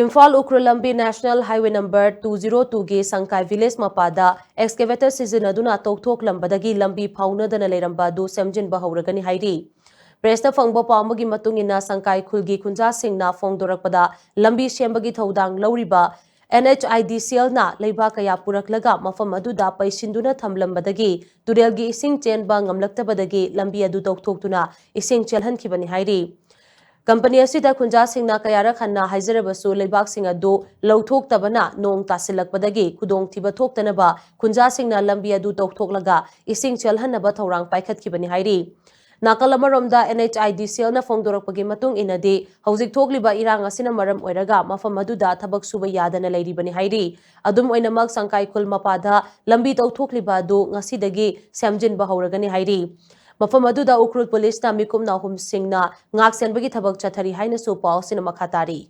इम्फाल उख्रुल लंबी national highway number 202 की संकाय विलेज मपादा एक्सकेवेटर सिजनदुना तौथोकलंबदगी लंबी फाउनदना लेरंबा दु सेमजिनबा हौरगनी हाइरी प्रेसता फंगबा पाउमगी मतुंगिना संकाय खुलगी खुंजा सिंगना फोंदोरकपदा लंबी सेंबगी थौदांग लौरिबा NHIDCL ना लेबा कया पुरकलगा मफम अदुदा पैसिंदुना थमलंबदगी तुरेलगी इसिंग चेनबा ngamlaktabadagi lambi adu tauthoktuna ising chelhankhibani hairi company असिदा खुंजा सिंगना कयारक हन्ना हाइजरबसु लेबाक सिंग अदु लौथोक्तबना नोंग तासिलकपदगी खुदोंग थिबा थोक्तनबा खुंजा सिंगना लंबी अदु तौथोक्लगा इसिंग चलहन्नबा थौरांग पाइखतखिबनि हाइरि नाकल अमरोमदा NHIDCL ना फोंदोरकपगी मतुंग इनदी हौजिक थोक्लिबा इरांग असिना मरम ओइरगा मफम अदुदा थबक सुबा यादना लैरिबनि हाइरि अदुम ओइनमक संकाय खुल मपादा लंबी तौथोक्लिबा अदु ngasiदगी सेमजिनबा हौरगनि हाइरि मफम अदुदा उख्रुल पुलिस ना मिकुम नाहुम सिंगना ngak senbagi thabak chathari haina su paw sina makha tari